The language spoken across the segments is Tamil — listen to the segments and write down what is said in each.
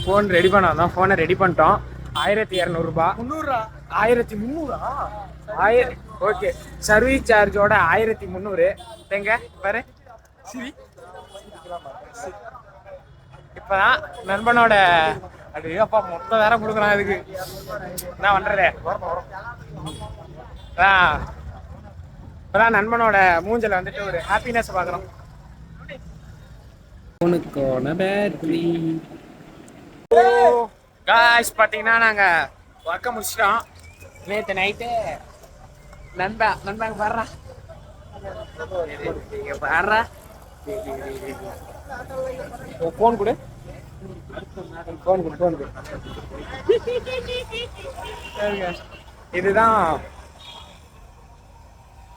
ஃபோன் ரெடி பண்ண வந்தோம். ஃபோனை ரெடி பண்ணிட்டோம். 1200 300 1300 ஓகே. சர்வீஸ் சார்ஜோட 1300. எங்க பாரு சரி. இப்பதான் நண்பனோட அது அப்பா மொத்த வேற கொடுக்குறான். அதுக்கு என்ன பண்றது? இப்பதான் நண்பனோட மூஞ்சல வந்துட்டு ஒரு ஹாப்பினஸ் பாக்குறோம். ஃபோனுக்கான பேட்டரி. காய்ஸ் பார்த்தீங்கன்னா நாங்கள் ஒர்க்கை முடிச்சிட்டோம். நேற்று நைட்டு நண்பன் பாடுறா பாடுறா ஃபோன் கொடு இதுதான்.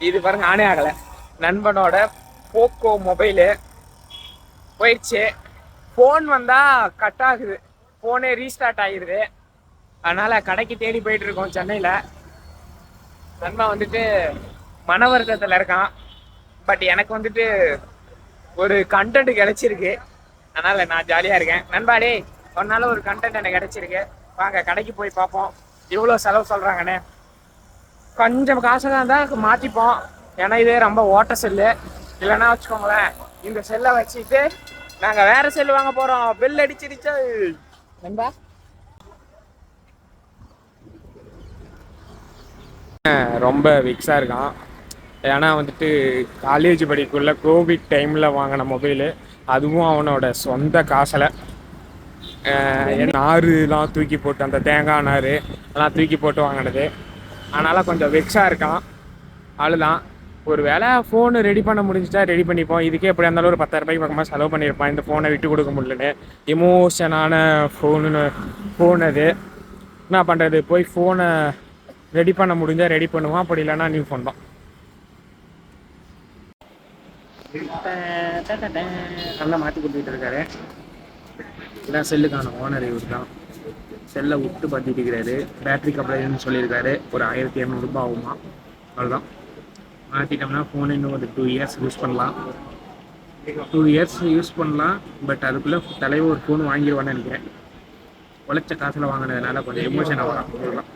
இது பாருங்க ஆனே ஆகலை. நண்பனோட போக்கோ மொபைலு போயிடுச்சு. ஃபோன் வந்தால் கட் ஆகுது, ஃபோனே ரீஸ்டார்ட் ஆகிடுது. அதனால் கடைக்கு தேடி போயிட்டு இருக்கோம் சென்னையில். நண்பன் வந்துட்டு மன வருத்தத்தில் இருக்கான். பட் எனக்கு வந்துட்டு ஒரு கண்டென்ட் கிடைச்சிருக்கு. அதனால் நான் ஜாலியாக இருக்கேன். நண்பாடே ஒரு நாள் ஒரு கண்டென்ட் எனக்கு கிடைச்சிருக்கு. வாங்க கடைக்கு போய் பார்ப்போம். இவ்வளோ செலவு சொல்கிறாங்கண்ணே. கொஞ்சம் காசு தான் இருந்தால் மாற்றிப்போம். ஏன்னா இதே ரொம்ப ஓட்ட செல்லு. இல்லைன்னா வச்சுக்கோங்களேன், இந்த செல்லை வச்சுட்டு நாங்கள் வேற செல்லு வாங்க போகிறோம். பெல் அடிச்சிருச்சு நண்பா. ரொம்ப விக்ஸாக இருக்கான். ஏன்னா வந்துட்டு காலேஜ் படிக்குள்ள கோவிட் டைமில் வாங்கின மொபைலு, அதுவும் அவனோட சொந்த காசில். நாறுலாம் தூக்கி போட்டு, அந்த தேங்காய் நார் எல்லாம் தூக்கி போட்டு வாங்கினது. அதனால் கொஞ்சம் வெக்ஸாக இருக்கான். அவ்வளோதான். ஒரு வேளை ஃபோனு ரெடி பண்ண முடிஞ்சிட்டா ரெடி பண்ணிப்போம். இதுக்கே எப்படியா இருந்தாலும் ஒரு 10,000 ரூபாய்க்கு பக்கமாக செலவு பண்ணியிருப்பான் இந்த ஃபோனை விட்டு கொடுக்க முடியலன்னு. எமோஷனான ஃபோன் அது. என்ன பண்ணுறது? போய் ஃபோனை ரெடி பண்ண முடிஞ்சால் ரெடி பண்ணுவான், அப்படி இல்லைன்னா நியூ ஃபோன் தான். நல்லா மாற்றி கொடுத்துட்டு இருக்காரு. இதான் செல்லுக்கான ஓனர் இவர் தான். செல்லை விட்டு பார்த்துட்டு இருக்கிறாரு. பேட்டரி கப்ளைன்னு சொல்லியிருக்காரு. ஒரு 1200 ரூபாய் ஆகுமா. அவ்வளோதான். மாற்றிட்டோம்னா ஃபோன் இன்னும் ஒரு 2 இயர்ஸ் யூஸ் பண்ணலாம். 2 இயர்ஸ் யூஸ் பண்ணலாம். பட் அதுக்குள்ளே தலைவர் ஒரு ஃபோன் வாங்கிடுவான்னு நினைக்கிறேன். உழைச்ச காசில் வாங்கினதுனால கொஞ்சம் எமோஷனாக வரும். அவ்வளோதான்.